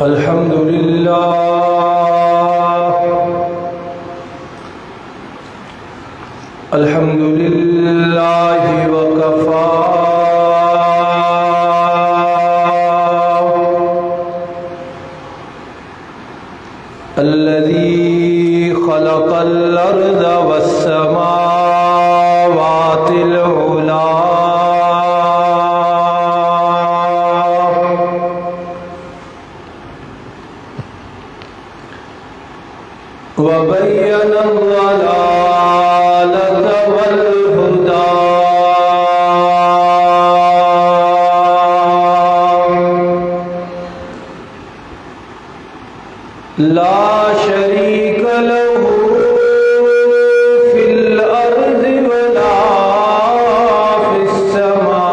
الحمد لله وكفى الذي خلق الأرض والسماوات العلى وبين الضلالة والهدى لا شريك له في الأرض ولا في السماء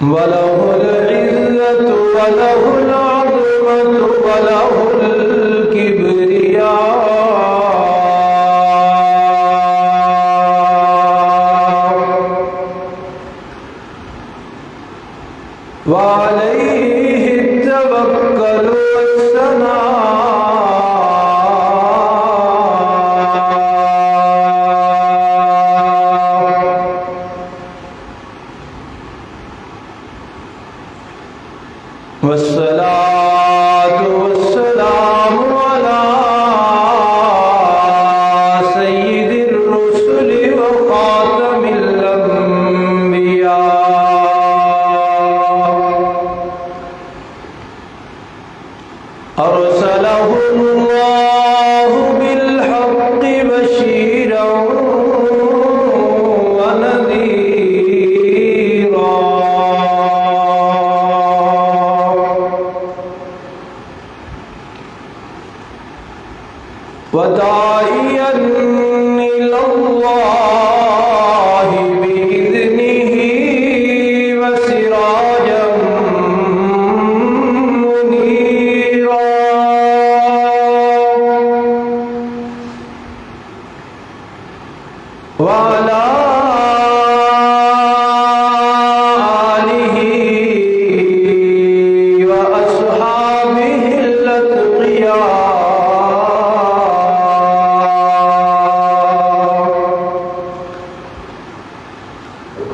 وله العزة وله العظمة وله الكبرياء وعليه التوكل والثناء والصلاة والسلام على سيد الرسل وخاتم الأنبياء أرسله الله بالحق بشيرا ونذيرا وداعيا إلى الله بإذنه وسراجا منيرا وعلى آله وأصحابه الأتقياء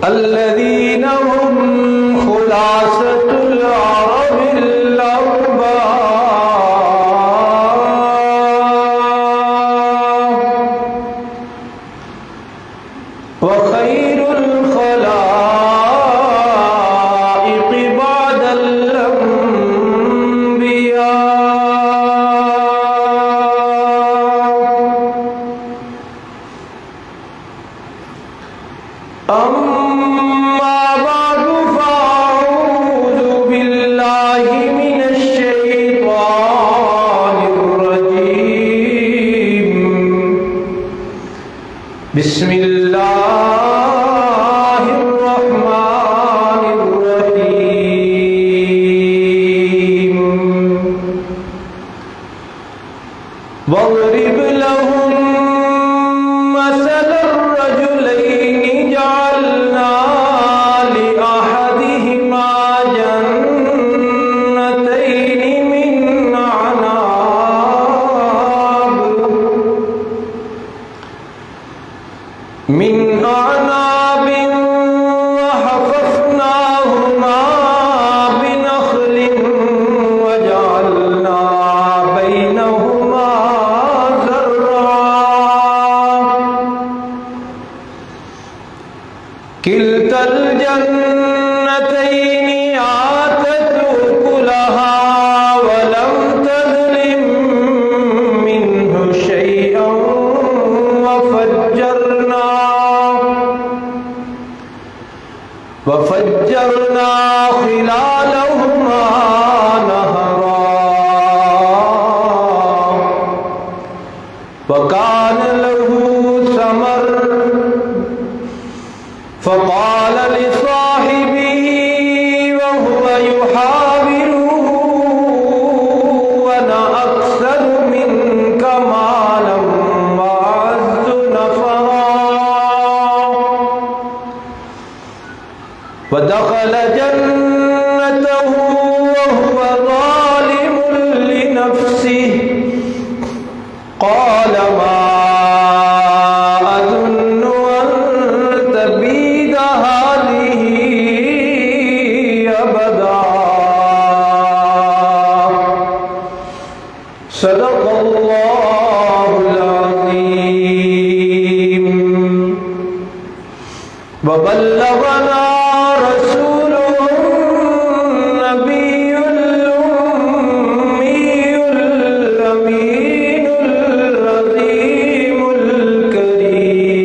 الذين هم خلاصة العرب الأربعة وخير الخلائق بعد الأنبياء أما بعد فأعوذ بالله من الشيطان الرجيم بسم الله الرحمن الرحيم واضرب لهم مثل الرجلين جعلنا لأحدهما جنتين من أعناب دخل جنته وهو ظالم لنفسه قال ما أظن أن تبيد هذه أبدا صدق الله العظيم وبلغنا رسوله النبي الأمي الأمين العظيم الكريم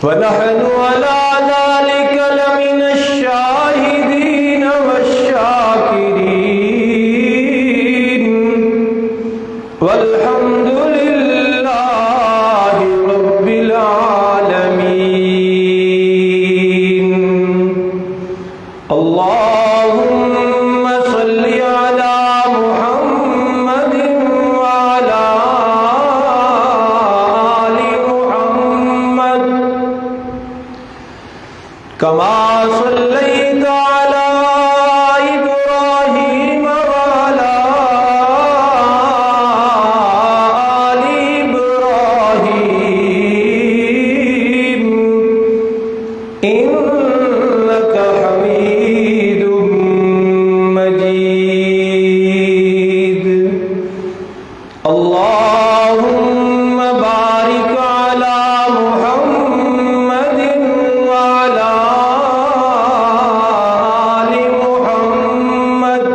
ونحن على ذلك لمن الشاهدين والشاكرين والحمد لله رب العالمين اللهم صل على محمد وعلى آل محمد كما صليت على إبراهيم وعلى آل إبراهيم إنك حميد مجيد اللهم بارك على محمد وعلى آل محمد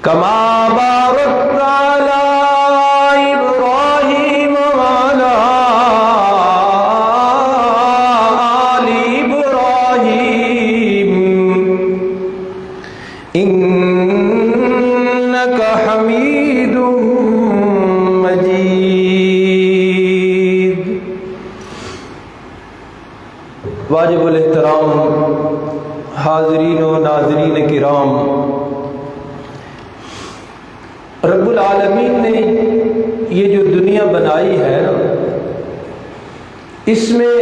كما باركت على إبراهيم وعلى آل إبراهيم إنك حميد مجيد. واجب الاحترام حاضرین و ناظرین کرام، رب العالمین نے یہ جو دنیا بنائی ہے نا، اس میں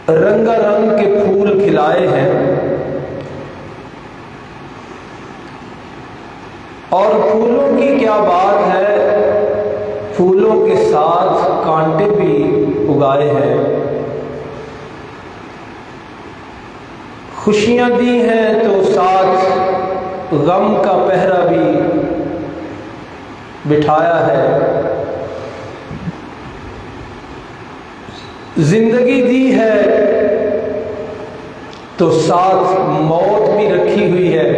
رنگا رنگ کے پھول کھلائے ہیں، اور پھولوں کی کیا بات ہے، پھولوں کے ساتھ کانٹے بھی اگائے ہیں، خوشیاں دی ہیں تو ساتھ غم کا پہرا بھی بٹھایا ہے، زندگی دی ہے تو ساتھ موت بھی رکھی ہوئی ہے،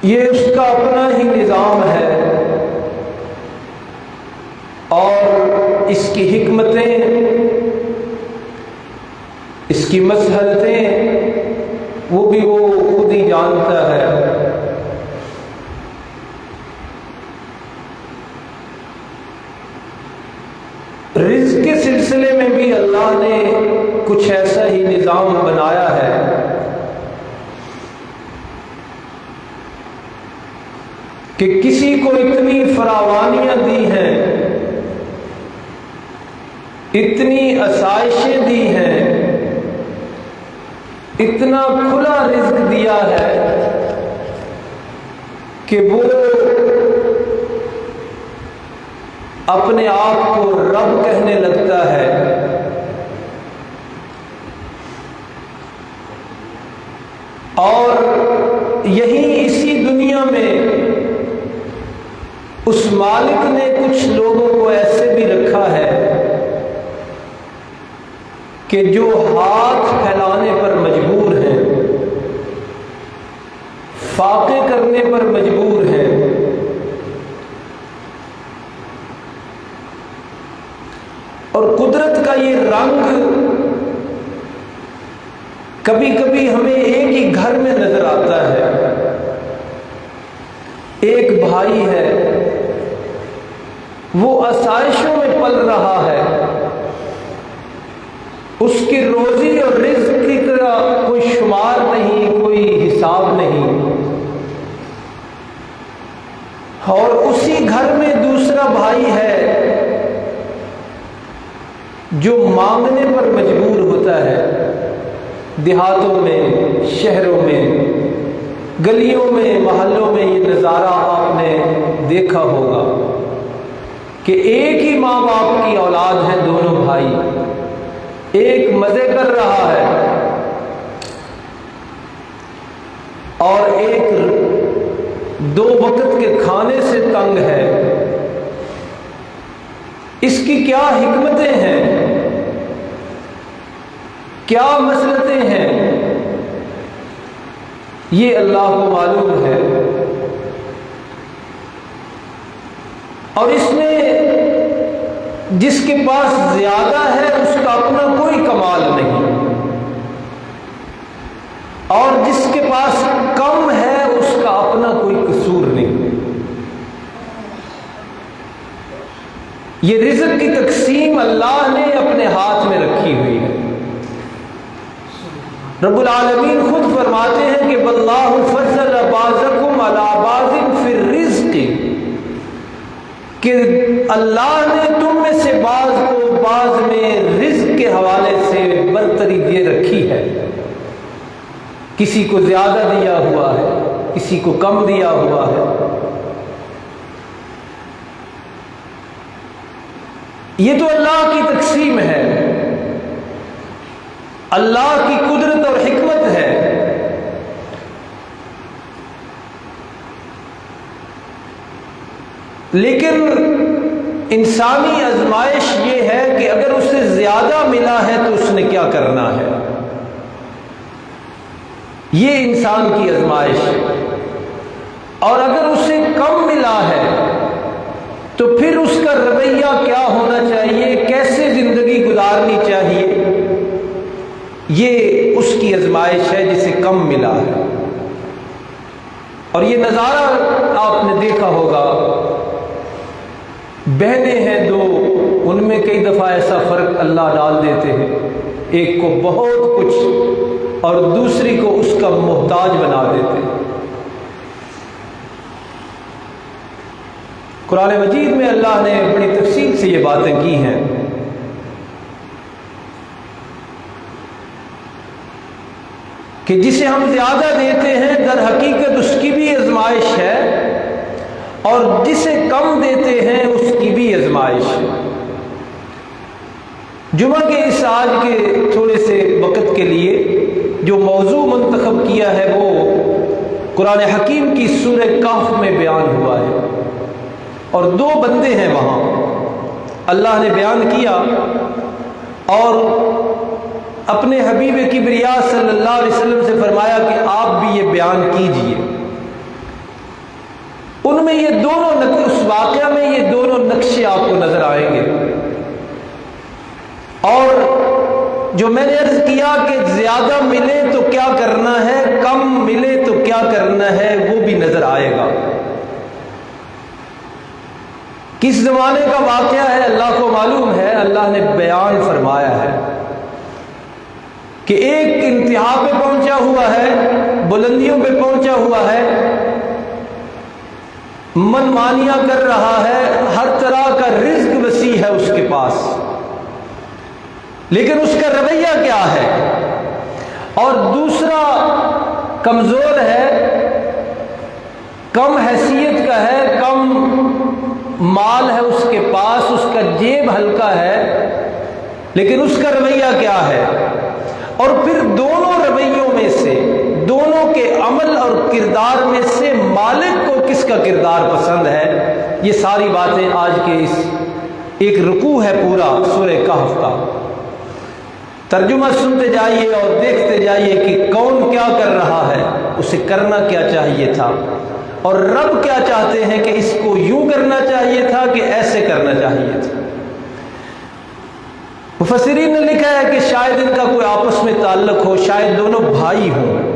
یہ اس کا اپنا ہی نظام ہے، اور اس کی حکمتیں، اس کی مصلحتیں وہ بھی وہ خود ہی جانتا ہے۔ رزق کے سلسلے میں بھی اللہ نے کچھ ایسا ہی نظام بنایا ہے کہ کسی کو اتنی فراوانیاں دی ہیں، اتنی آسائشیں دی ہیں، اتنا کھلا رزق دیا ہے کہ وہ اپنے آپ کو رب کہنے لگتا ہے، اور یہی اسی دنیا میں اس مالک نے کچھ لوگوں کو ایسے بھی رکھا ہے کہ جو ہاتھ پھیلانے پر مجبور ہیں، فاقے کرنے پر مجبور ہیں، اور قدرت کا یہ رنگ کبھی کبھی ہمیں ایک ہی گھر میں نظر آتا ہے۔ ایک بھائی ہے، وہ آسائشوں میں پل رہا ہے، اس کی روزی اور رزق کی طرح کوئی شمار نہیں نہیں، اور اسی گھر میں دوسرا بھائی ہے جو مانگنے پر مجبور ہوتا ہے۔ دیہاتوں میں، شہروں میں، گلیوں میں، محلوں میں یہ نظارہ آپ نے دیکھا ہوگا کہ ایک ہی ماں باپ کی اولاد ہے دونوں بھائی، ایک مزے کر رہا ہے اور ایک 2 وقت کے کھانے سے تنگ ہے۔ اس کی کیا حکمتیں ہیں، کیا مصلحتیں ہیں، یہ اللہ کو معلوم ہے۔ اور اس میں جس کے پاس زیادہ ہے اس کا اپنا کوئی کمال نہیں، اور جس کے پاس کم ہے اس کا اپنا کوئی قصور نہیں۔ یہ رزق کی تقسیم اللہ نے اپنے ہاتھ میں رکھی ہوئی ہے۔ رب العالمین خود فرماتے ہیں کہ واللہ فضل بعضکم علی بعض فی الرزق، کہ اللہ نے تم میں سے بعض کو بعض میں رزق کے حوالے سے برتری دے رکھی ہے۔ کسی کو زیادہ دیا ہوا ہے، کسی کو کم دیا ہوا ہے۔ یہ تو اللہ کی تقسیم ہے، اللہ کی قدرت اور حکمت ہے۔ لیکن انسانی آزمائش یہ ہے کہ اگر اسے زیادہ ملا ہے تو اس نے کیا کرنا ہے، یہ انسان کی آزمائش ہے۔ اور اگر اسے کم ملا ہے تو پھر اس کا رویہ کیا ہونا چاہیے، کیسے زندگی گزارنی چاہیے، یہ اس کی آزمائش ہے جسے کم ملا ہے۔ اور یہ نظارہ آپ نے دیکھا ہوگا، بہنیں ہیں 2، ان میں کئی دفعہ ایسا فرق اللہ ڈال دیتے ہیں، ایک کو بہت کچھ اور دوسری کو اس کا محتاج بنا دیتے ہیں۔ قرآن مجید میں اللہ نے بڑی تفصیل سے یہ باتیں کی ہیں۔ کہ جسے ہم زیادہ دیتے ہیں در حقیقت اس کی بھی آزمائش ہے، اور جسے کم دیتے ہیں اس کی بھی آزمائش ہے۔ جمعہ کے اس آج کے تھوڑے سے وقت کے لیے جو موضوع منتخب کیا ہے وہ قرآن حکیم کی سورہ کہف میں بیان ہوا ہے، اور 2 بندے ہیں وہاں اللہ نے بیان کیا، اور اپنے حبیب کبریا صلی اللہ علیہ وسلم سے فرمایا کہ آپ بھی یہ بیان کیجئے۔ ان میں یہ دونوں اس واقعہ میں یہ دونوں نقشے آپ کو نظر آئیں گے، اور جو میں نے عرض کیا کہ زیادہ ملے تو کیا کرنا ہے، کم ملے تو کیا کرنا ہے، وہ بھی نظر آئے گا۔ کس زمانے کا واقعہ ہے اللہ کو معلوم ہے، اللہ نے بیان فرمایا ہے کہ ایک انتہا پہ پہنچا ہوا ہے، بلندیوں پہ پہنچا ہوا ہے، من مانیاں کر رہا ہے، ہر طرح کا رزق وسیع ہے اس کے پاس، لیکن اس کا رویہ کیا ہے؟ اور دوسرا کمزور ہے، کم حیثیت کا ہے، کم مال ہے اس کے پاس، اس کا جیب ہلکا ہے، لیکن اس کا رویہ کیا ہے؟ اور پھر دونوں رویوں میں سے، دونوں کے عمل اور کردار میں سے مالک کو کس کا کردار پسند ہے؟ یہ ساری باتیں آج کے اس ایک رکوع ہے پورا سورہ کہف کا، ترجمہ سنتے جائیے اور دیکھتے جائیے کہ کون کیا کر رہا ہے، اسے کرنا کیا چاہیے تھا، اور رب کیا چاہتے ہیں کہ اس کو یوں کرنا چاہیے تھا کہ ایسے کرنا چاہیے تھا۔ مفسرین نے لکھا ہے کہ شاید ان کا کوئی آپس میں تعلق ہو، شاید دونوں بھائی ہوں،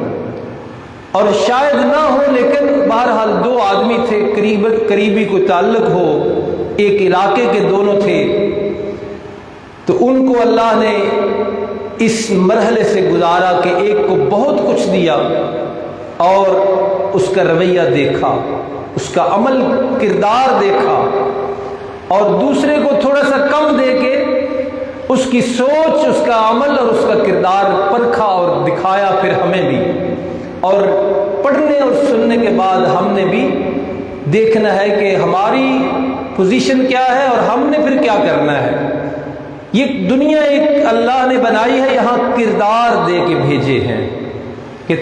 اور شاید نہ ہو، لیکن بہرحال 2 آدمی تھے، قریبی کوئی تعلق ہو، ایک علاقے کے دونوں تھے، تو ان کو اللہ نے اس مرحلے سے گزارا کہ ایک کو بہت کچھ دیا اور اس کا رویہ دیکھا، اس کا عمل کردار دیکھا، اور دوسرے کو تھوڑا سا کم دے کے اس کی سوچ، اس کا عمل اور اس کا کردار پرکھا اور دکھایا پھر ہمیں بھی، اور پڑھنے اور سننے کے بعد ہم نے بھی دیکھنا ہے کہ ہماری پوزیشن کیا ہے اور ہم نے پھر کیا کرنا ہے۔ یہ دنیا ایک اللہ نے بنائی ہے، یہاں کردار دے کے بھیجے ہیں کہ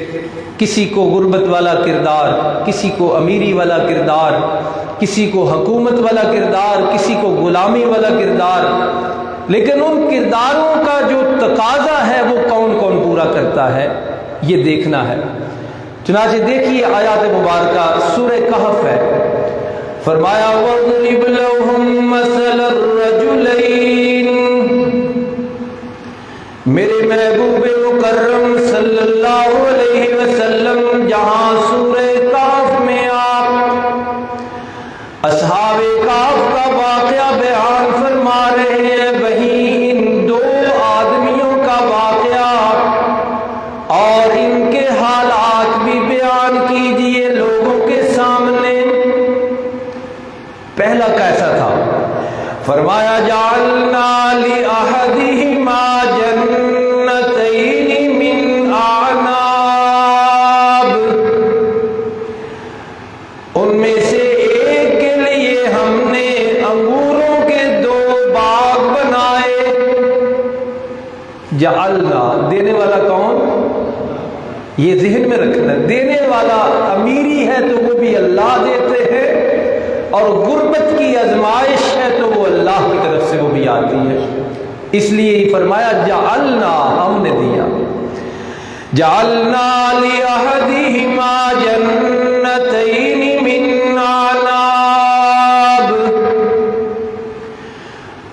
کسی کو غربت والا کردار، کسی کو امیری والا کردار، کسی کو حکومت والا کردار، کسی کو غلامی والا کردار، لیکن ان کرداروں کا جو تقاضا ہے وہ کون کون پورا کرتا ہے یہ دیکھنا ہے۔ چنانچہ دیکھیے آیات مبارکہ سورہ کہف ہے، فرمایا وَاضْرِبْ لَهُم مَّثَلَ الرَّجُلَيْنِ، میرے محبوب مکرم صلی اللہ علیہ وسلم جہاں سورہ کہف میں آپ اصحاب کہف کا واقعہ بیان فرما رہے ہیں، وہیں ان دو آدمیوں کا واقعہ اور ان کے حالات بھی بیان کیجئے لوگوں کے سامنے۔ پہلا کیسا تھا؟ فرمایا جعلنا لأحدہما جنتین من اعناب، ان میں سے ایک کے لیے ہم نے انگوروں کے دو باغ بنائے۔ جعلنا، دینے والا کون؟ یہ ذہن میں رکھنا، دینے والا امیری ہے تو وہ بھی اللہ دیتے ہیں، اور غربت کی آزمائش ہے تو وہ اللہ کی طرف سے وہ بھی آتی ہے۔ اس لیے فرمایا جعلنا، ہم نے دیا۔ جعلنا لأحدہما جنتین من اعناب،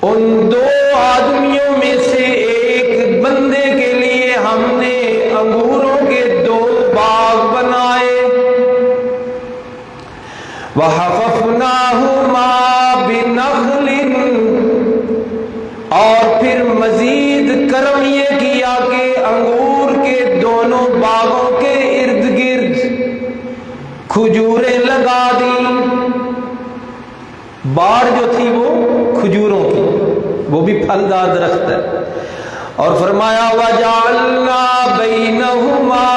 ان دو آدمیوں میں سے ایک بندے کے لیے ہم نے انگوروں کے دو باغ بنائے۔ وَحَفَفْنَاهُمَا بِنَخْلٍ، اور پھر مزید کرم یہ کیا کہ انگور کے دونوں باغوں کے ارد گرد کھجوریں لگا دی۔ باڑ جو تھی وہ کھجوروں کی، وہ بھی پھلدار درخت ہے۔ اور فرمایا وَجَعَلْنَا بَيْنَهُمَا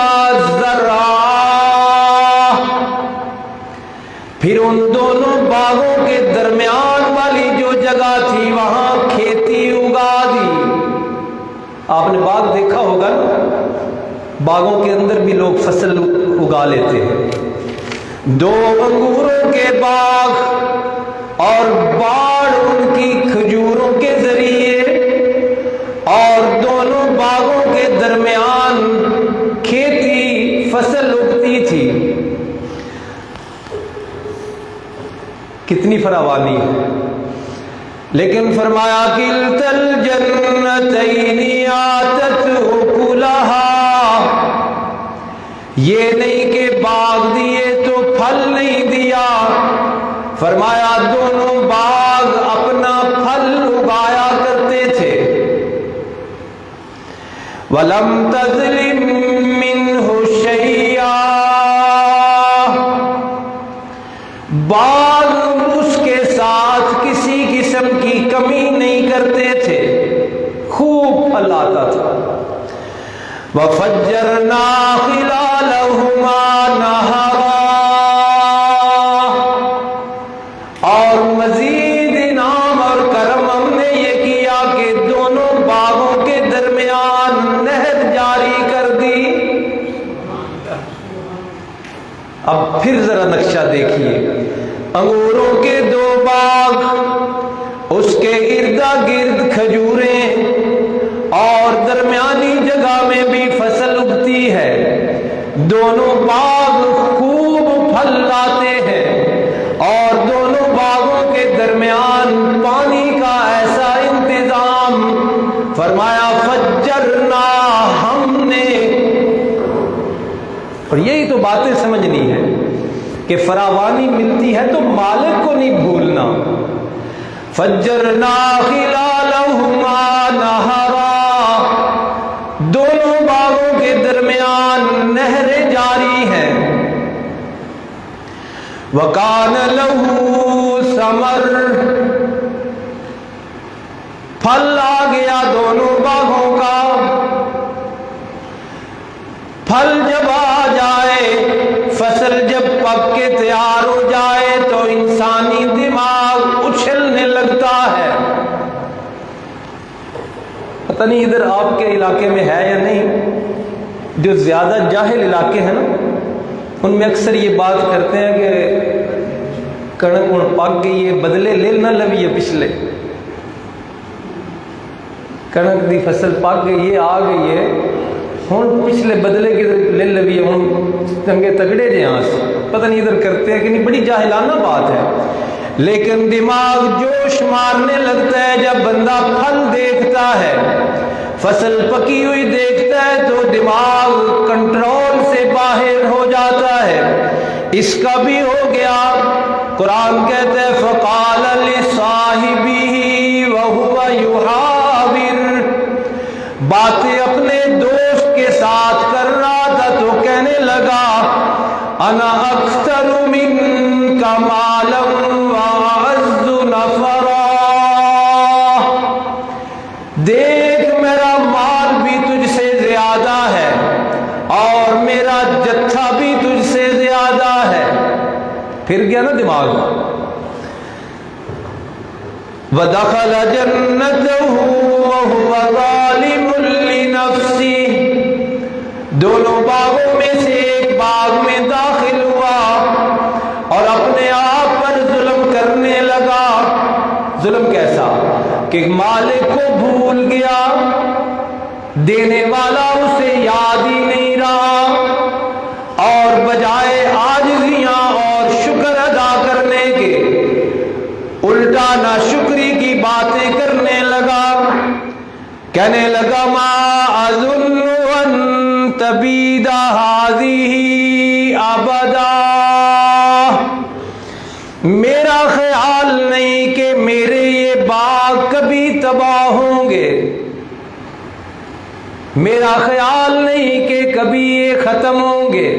زَرْعًا، پھر ان دونوں باغوں کے درمیان والی جو جگہ تھی وہاں کھیتی اگا دی۔ آپ نے باغ دیکھا ہوگا نا، باغوں کے اندر بھی لوگ فصل اگا لیتے ہیں۔ دو انگوروں کے باغ اور باڑ ان کی کھجوروں کے ذریعے، اور دونوں باغوں کے درمیان کھیتی فصل اگتی تھی۔ کتنی فراوانی ہے، لیکن فرمایا کلتا الجنتین آتت اکلہا، یہ نہیں کہ باغ دیے تو پھل نہیں دیا، فرمایا دونوں باغ اپنا پھل اگایا کرتے تھے۔ وَلَمْ تَظْلِم مِّنْهُ شَيْئًا، باغ اس کے ساتھ کسی قسم کی کمی نہیں کرتے تھے، خوب پھل آتا تھا۔ وَفَجَّرْنَا خِلَالَهُمَا نَهَرًا، اور مزید انعام اور کرم ہم نے یہ کیا کہ دونوں باغوں کے درمیان نہر جاری کر دی۔ اب پھر ذرا نقشہ دیکھیے، انگوروں کے دو باغ، اس کے اردا گرد کھجوریں، اور درمیانی جگہ میں بھی فصل اگتی ہے۔ دونوں باغ خوب پھل لاتے ہیں، اور دونوں باغوں کے درمیان پانی کا ایسا انتظام، فرمایا فجرنا، ہم نے۔ اور یہی تو باتیں سمجھنی ہے کہ فراوانی ملتی ہے تو مالک کو نہیں بھولنا۔ فجرنا خلالہما نہرا، دونوں باغوں کے درمیان نہریں جاری ہیں۔ وَقَانَ لَهُ ثَمَرٌ، پھل آ گیا دونوں باغوں کا۔ پھل جب آ جائے، فصل جب پک کے تیار ہو جائے تو انسانی دماغ اچھلنے لگتا ہے۔ پتہ نہیں ادھر آپ کے علاقے میں ہے یا نہیں، جو زیادہ جاہل علاقے ہیں نا ان میں اکثر یہ بات کرتے ہیں کہ کنک ہن پک گئی ہے، بدلے لے نہ لویے پچھلے، کنک دی فصل پک گئی ہے، آ گئی ہے، ہن پچھلے بدلے کے لے لویے، ہن چنگے تگڑے جے ہاں سے۔ پتہ نہیں ادھر کرتے ہیں کہ نہیں، بڑی جاہلانہ بات ہے۔ لیکن دماغ جوش مارنے لگتا ہے جب بندہ پھل دیکھتا ہے، فصل پکی ہوئی دیکھتا ہے تو دماغ کنٹرول سے باہر ہو جاتا ہے۔ اس کا بھی ہو گیا۔ قرآن کہتا ہے فَقَالَ لِصَاحِبِهِ وَهُوَ يُحَاوِرُ، باتیں اپنے دوست کے ساتھ کر رہا تھا تو کہنے لگا انا اکثر منک مالا واعز نفرا، دیکھ میرا مال بھی تجھ سے زیادہ ہے اور میرا جتھا بھی تجھ سے زیادہ ہے۔ پھر گیا نا دماغ۔ وَدَخَلَ جَنَّتَهُ وَهُوَ ظَالِمٌ لِنَفْسِهِ، دونوں باغوں میں سے ایک باغ میں داخل ہوا اور اپنے آپ پر ظلم کرنے لگا۔ ظلم کیسا کہ مالک کو بھول گیا، دینے والا اسے یاد ہی نہیں رہا، اور بجائے عاجزیاں اور شکر ادا کرنے کے الٹا ناشکری کی باتیں کرنے لگا۔ کہنے لگا ما اظن ان تبید هذه ابدا، میرا خیال نہیں کہ میرے یہ باغ کبھی تباہ ہوں گے، میرا خیال نہیں کہ کبھی یہ ختم ہوں گے۔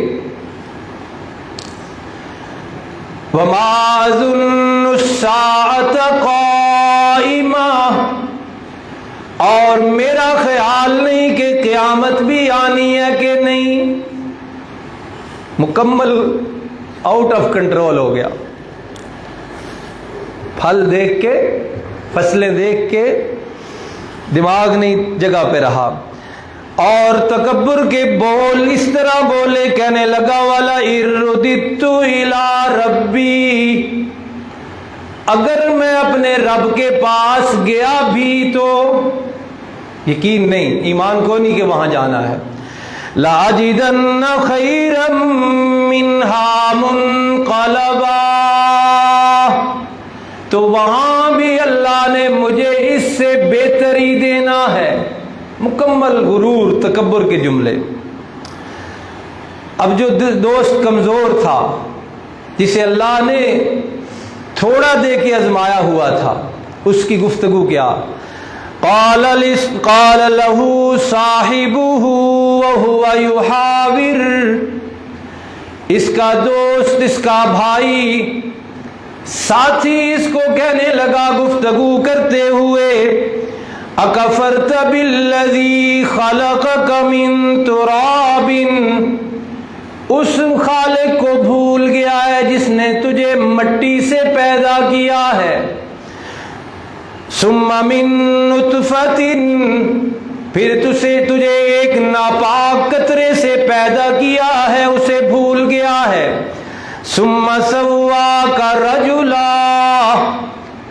وما اظن الساعة قائمة، اور میرا خیال نہیں کہ قیامت بھی آنی ہے کہ نہیں۔ مکمل آؤٹ آف کنٹرول ہو گیا۔ پھل دیکھ کے، فصلیں دیکھ کے دماغ نہیں جگہ پہ رہا، اور تکبر کے بول اس طرح بولے، کہنے لگا وَلَئِن رُدِدتُّ إِلَىٰ رَبِّي، اگر میں اپنے رب کے پاس گیا بھی تو، یقین نہیں، ایمان کو نہیں کہ وہاں جانا ہے، لَأَجِدَنَّ خَيْرًا مِّنْهَا مُنْقَلَبًا، تو وہاں بھی اللہ نے مجھے اس سے بہتری دینا ہے۔ مکمل غرور، تکبر کے جملے۔ اب جو دوست کمزور تھا، جسے اللہ نے تھوڑا دے کے آزمایا ہوا تھا، اس کی گفتگو کیا؟ قال له صاحبه وهو يحاور، اس کا دوست، اس کا بھائی، ساتھی اس کو کہنے لگا گفتگو کرتے ہوئے اکفرت بالذی خلقک من تراب، اس خالق کو بھول گیا ہے جس نے تجھے مٹی سے پیدا کیا ہے، ثم من نطفۃ، پھر تجھے ایک ناپاک قطرے سے پیدا کیا ہے، اسے بھول گیا ہے، ثم سواک رجلا،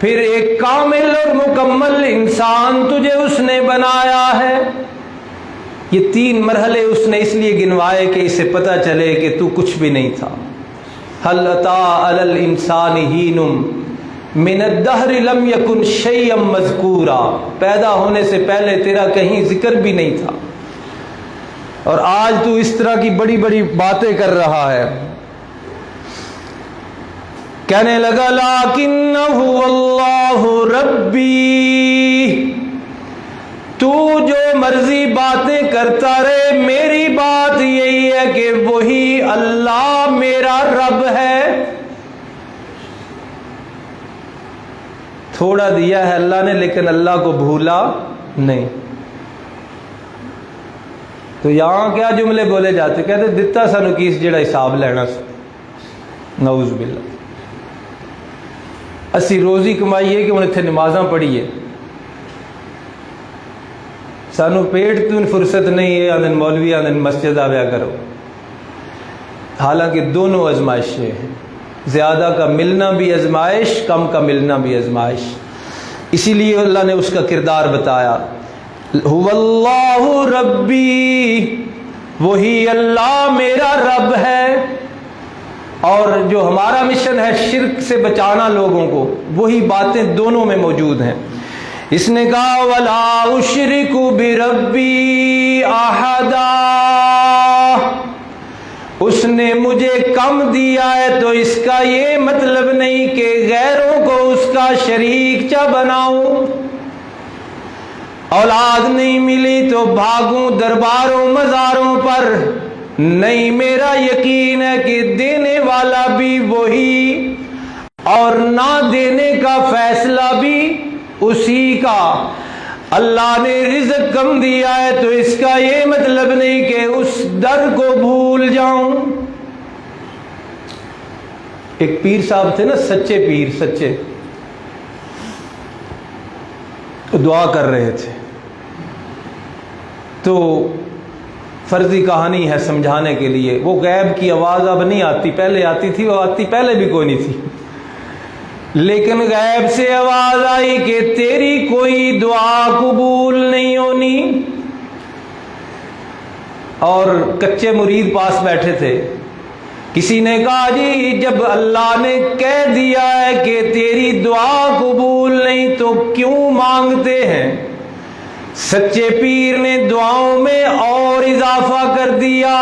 پھر ایک کامل اور مکمل انسان تجھے اس نے بنایا ہے۔ یہ تین مرحلے اس نے اس لیے گنوائے کہ اسے پتہ چلے کہ تو کچھ بھی نہیں تھا۔ هل اتى على الانسان حين من الدهر لم يكن شيئا مذکورا، پیدا ہونے سے پہلے تیرا کہیں ذکر بھی نہیں تھا، اور آج تو اس طرح کی بڑی بڑی باتیں کر رہا ہے۔ کہنے لگا لکنہ اللہ ربی، تو جو مرضی باتیں کرتا رہے، میری بات یہی ہے کہ وہی اللہ میرا رب ہے۔ تھوڑا دیا ہے اللہ نے لیکن اللہ کو بھولا نہیں. تو یہاں کیا جملے بولے جاتے, کہتے دتا سانو کیس جڑا حساب لینا سی. نعوذ باللہ. اسی روزی کمائیے کہ انہیں اتنے نمازاں پڑھیے, سانو پیٹ تو فرصت نہیں ہے آدھن مولوی آدھن مسجد آویا کرو. حالانکہ دونوں آزمائشیں ہیں, زیادہ کا ملنا بھی آزمائش, کم کا ملنا بھی آزمائش. اسی لیے اللہ نے اس کا کردار بتایا, هو اللہ ربی, وہی اللہ میرا رب ہے. اور جو ہمارا مشن ہے شرک سے بچانا لوگوں کو, وہی باتیں دونوں میں موجود ہیں. اس نے کہا وَلَا أُشْرِكُ بِرَبِّي أَحَدًا, اس نے مجھے کم دیا ہے تو اس کا یہ مطلب نہیں کہ غیروں کو اس کا شریک چا بناؤں. اولاد نہیں ملی تو بھاگوں درباروں مزاروں پر, نہیں, میرا یقین ہے کہ دینے والا بھی وہی اور نہ دینے کا فیصلہ بھی اسی کا. اللہ نے رزق کم دیا ہے تو اس کا یہ مطلب نہیں کہ اس در کو بھول جاؤں. ایک پیر صاحب تھے نا, سچے پیر, سچے, دعا کر رہے تھے. تو فرضی کہانی ہے سمجھانے کے لیے. وہ غیب کی آواز اب نہیں آتی, پہلے آتی تھی, وہ آتی پہلے بھی کوئی نہیں تھی, لیکن غیب سے آواز آئی کہ تیری کوئی دعا قبول نہیں ہونی. اور کچے مرید پاس بیٹھے تھے. کسی نے کہا جی جب اللہ نے کہہ دیا ہے کہ تیری دعا قبول نہیں تو کیوں مانگتے ہیں؟ سچے پیر نے دعاؤں میں اور اضافہ کر دیا,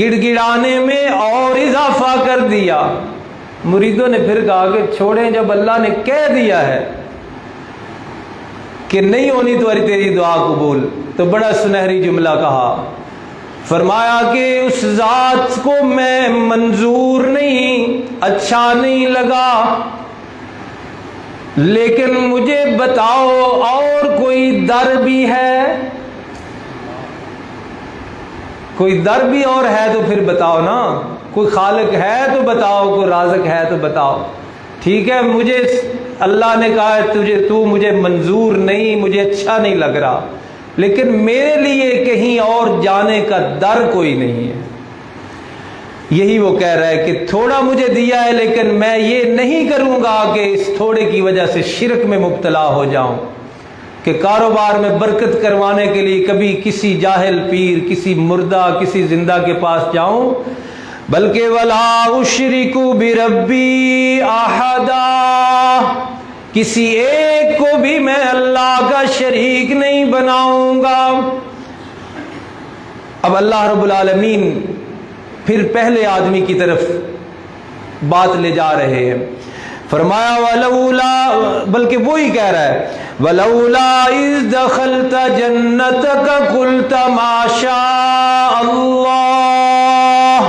گڑ گڑانے میں اور اضافہ کر دیا. مریدوں نے پھر کہا کہ چھوڑیں, جب اللہ نے کہہ دیا ہے کہ نہیں ہونی تیری دعا قبول, تو بڑا سنہری جملہ کہا. فرمایا کہ اس ذات کو میں منظور نہیں, اچھا نہیں لگا, لیکن مجھے بتاؤ اور کوئی در بھی ہے؟ کوئی در بھی اور ہے تو پھر بتاؤ نا. کوئی خالق ہے تو بتاؤ, کوئی رازق ہے تو بتاؤ. ٹھیک ہے, مجھے اللہ نے کہا ہے تو مجھے منظور نہیں, مجھے اچھا نہیں لگ رہا, لیکن میرے لیے کہیں اور جانے کا در کوئی نہیں ہے. یہی وہ کہہ رہا ہے کہ تھوڑا مجھے دیا ہے لیکن میں یہ نہیں کروں گا کہ اس تھوڑے کی وجہ سے شرک میں مبتلا ہو جاؤں, کہ کاروبار میں برکت کروانے کے لیے کبھی کسی جاہل پیر, کسی مردہ, کسی زندہ کے پاس جاؤں. بلکہ وَلَا أُشْرِكُ بِرَبِّي أَحَدًا, کسی ایک کو بھی میں اللہ کا شریک نہیں بناؤں گا. اب اللہ رب العالمین پھر پہلے آدمی کی طرف بات لے جا رہے ہیں. فرمایا وَلَوْلَا, بلکہ وہی کہہ رہا ہے وَلَوْلَا إِذْ دَخَلْتَ جَنَّتَكَ قُلْتَ مَا شَاءَ اللَّهُ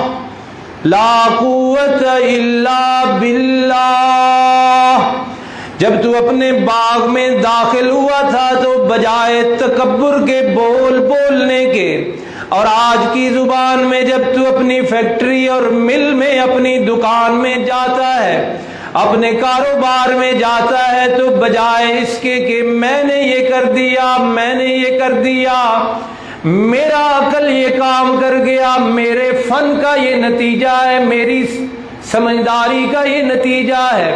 لَا قُوَّةَ إِلَّا بِاللَّهِ. جب تو اپنے باغ میں داخل ہوا تھا تو بجائے تکبر کے بول بولنے کے, اور آج کی زبان میں جب تو اپنی فیکٹری اور مل میں, اپنی دکان میں جاتا ہے, اپنے کاروبار میں جاتا ہے, تو بجائے اس کے کہ میں نے یہ کر دیا, میں نے یہ کر دیا, میرا عقل یہ کام کر گیا, میرے فن کا یہ نتیجہ ہے, میری سمجھداری کا یہ نتیجہ ہے,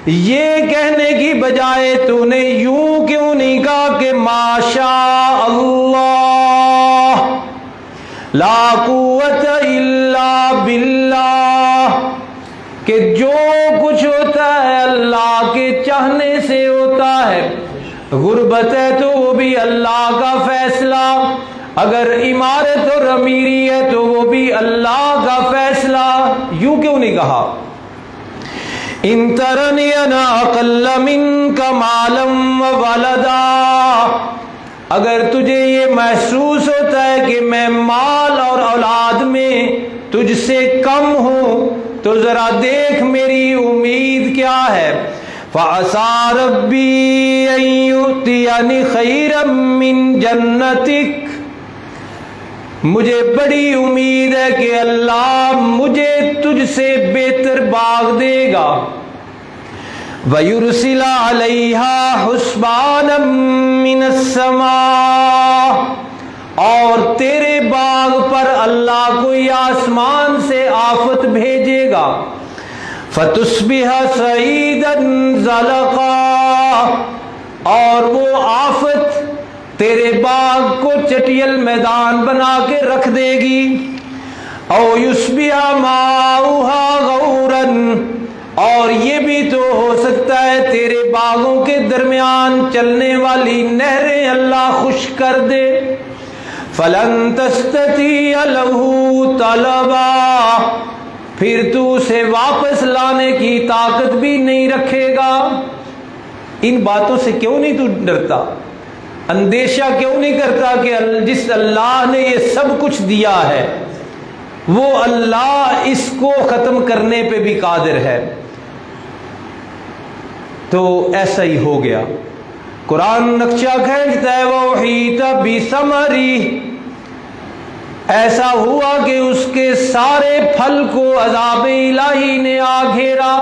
یہ کہنے کی بجائے تو نے یوں کیوں نہیں کہا کہ ما شاء اللہ لا قوت الا باللہ, کہ جو کچھ ہوتا ہے اللہ کے چاہنے سے ہوتا ہے. غربت ہے تو وہ بھی اللہ کا فیصلہ, اگر عمارت اور امیری ہے تو وہ بھی اللہ کا فیصلہ. یوں کیوں نہیں کہا ان ترنی انا اقل منک مالا وولدا, اگر تجھے یہ محسوس ہوتا ہے کہ میں مال اور اولاد میں تجھ سے کم ہوں, تو ذرا دیکھ میری امید کیا ہے. فَعَسَىٰ رَبِّي أَن يُؤْتِيَنِ خَيْرًا مِّن جَنَّتِكَ، مجھے بڑی امید ہے کہ اللہ مجھے تجھ سے بہتر باغ دے گا. وَيُرْسِلَ عَلَيْهَا حُسْبَانًا مِّنَ السَّمَاءِ، اور تیرے باغ پر اللہ کوئی آسمان سے آفت بھیجے گا. فَتُصْبِحَ صَعِيدًا زَلَقًا، اور وہ آفت تیرے باغ کو چٹیل میدان بنا کے رکھ دے گی. او یصبح ماؤها غورا، اور یہ بھی تو ہو سکتا ہے تیرے باغوں کے درمیان چلنے والی نہریں اللہ خشک کر دے. فلن تستطیع له طلبا، پھر تو اسے واپس لانے کی طاقت بھی نہیں رکھے گا. ان باتوں سے کیوں نہیں تو ڈرتا؟ اندیشہ کیوں نہیں کرتا کہ جس اللہ نے یہ سب کچھ دیا ہے وہ اللہ اس کو ختم کرنے پہ بھی قادر ہے. تو ایسا ہی ہو گیا. قرآن نقشہ کھینچتا ہے وَأُحِيطَ بِثَمَرِهِ، ایسا ہوا کہ اس کے سارے پھل کو عذاب الہی نے آ گھیرا.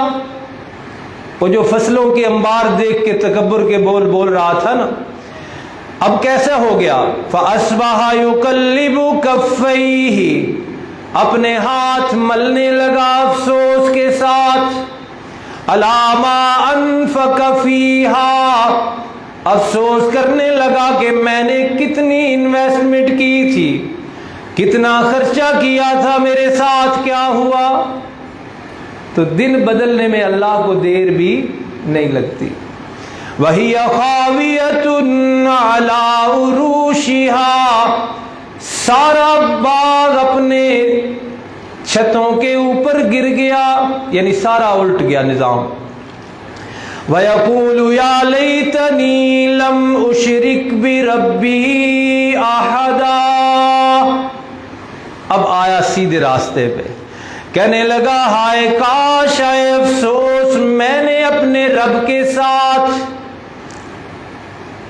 وہ جو فصلوں کے انبار دیکھ کے تکبر کے بول بول رہا تھا نا، اب کیسا ہو گیا؟ فَأَصْبَحَ يُقَلِّبُ كَفَّيْهِ، اپنے ہاتھ ملنے لگا افسوس کے ساتھ. عَلَىٰ مَا أَنفَقَ فِيهَا، افسوس کرنے لگا کہ میں نے کتنی انویسٹمنٹ کی تھی، کتنا خرچہ کیا تھا، میرے ساتھ کیا ہوا. تو دن بدلنے میں اللہ کو دیر بھی نہیں لگتی. وَهِيَ خَاوِيَةٌ عَلَىٰ عُرُوشِهَا، سارا باغ اپنے چھتوں کے اوپر گر گیا، یعنی سارا الٹ گیا نظام. وَيَقُولُ يَا لَيْتَنِي لَمْ أُشْرِكْ بِرَبِّي أَحَدًا، اب آیا سیدھے راستے پہ، کہنے لگا ہائے کاش، اے افسوس، میں نے اپنے رب کے ساتھ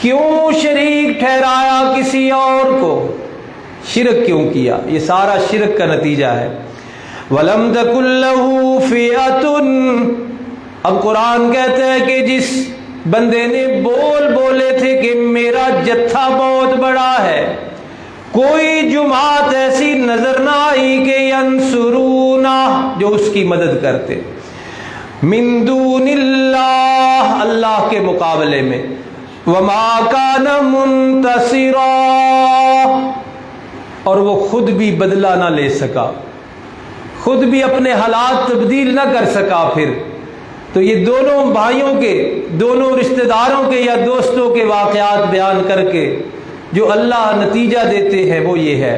کیوں شریک ٹھہرایا کسی اور کو، شرک کیوں کیا. یہ سارا شرک کا نتیجہ ہے. وَلَمْ تَكُنْ لَهُ فِئَةٌ، اب قرآن کہتا ہے کہ جس بندے نے بولے تھے کہ میرا جتھا بہت بڑا ہے، کوئی جماعت ایسی نظر نہ آئی کہ ینصرونہ، جو اس کی مدد کرتے، من دون اللہ، اللہ کے مقابلے میں. وما کان منتصرا، اور وہ خود بھی بدلہ نہ لے سکا، خود بھی اپنے حالات تبدیل نہ کر سکا. پھر تو یہ دونوں بھائیوں کے، دونوں رشتہ داروں کے یا دوستوں کے واقعات بیان کر کے جو اللہ نتیجہ دیتے ہیں وہ یہ ہے.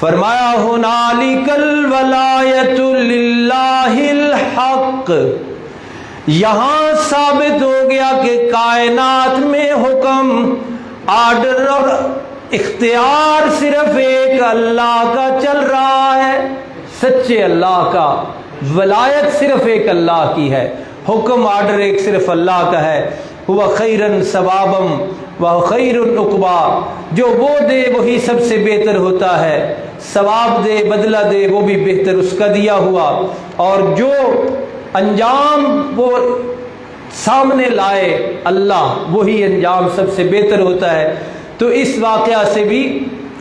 فرمایا ہنالک الولایۃ للہ الحق، یہاں ثابت ہو گیا کہ کائنات میں حکم، آرڈر اور اختیار صرف ایک اللہ کا چل رہا ہے، سچے اللہ کا. ولایت صرف ایک اللہ کی ہے، حکم آرڈر ایک صرف اللہ کا ہے. ہوا خیرن ثوابم و خیر عقبا، جو وہ دے وہی سب سے بہتر ہوتا ہے، ثواب دے بدلہ دے وہ بھی بہتر اس کا دیا ہوا، اور جو انجام وہ سامنے لائے اللہ وہی انجام سب سے بہتر ہوتا ہے. تو اس واقعہ سے بھی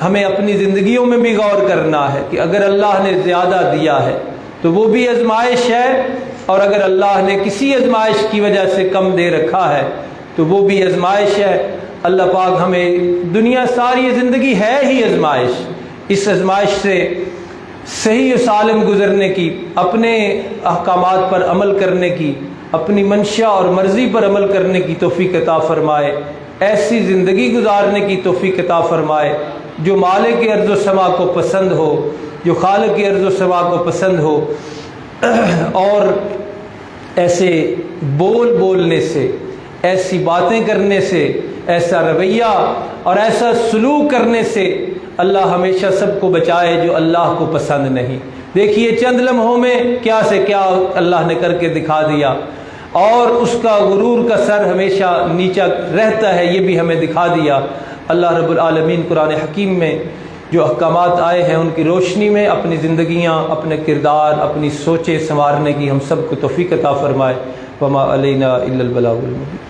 ہمیں اپنی زندگیوں میں بھی غور کرنا ہے کہ اگر اللہ نے زیادہ دیا ہے تو وہ بھی آزمائش ہے، اور اگر اللہ نے کسی آزمائش کی وجہ سے کم دے رکھا ہے تو وہ بھی آزمائش ہے. اللہ پاک ہمیں، دنیا ساری زندگی ہے ہی آزمائش، اس آزمائش سے صحیح و سالم گزرنے کی، اپنے احکامات پر عمل کرنے کی، اپنی منشا اور مرضی پر عمل کرنے کی توفیق عطا فرمائے. ایسی زندگی گزارنے کی توفیق عطا فرمائے جو مالک ارض و سما کو پسند ہو، جو خالق ارض و سما کو پسند ہو. اور ایسے بولنے سے، ایسی باتیں کرنے سے، ایسا رویہ اور ایسا سلوک کرنے سے اللہ ہمیشہ سب کو بچائے جو اللہ کو پسند نہیں. دیکھیے چند لمحوں میں کیا سے کیا اللہ نے کر کے دکھا دیا. اور اس کا غرور کا سر ہمیشہ نیچا رہتا ہے، یہ بھی ہمیں دکھا دیا۔ اللہ رب العالمین قرآن حکیم میں جو احکامات آئے ہیں ان کی روشنی میں اپنی زندگیاں، اپنے کردار، اپنی سوچیں سنوارنے کی ہم سب کو توفیق عطا فرمائے۔ وما علینا الا البلاغ المبین۔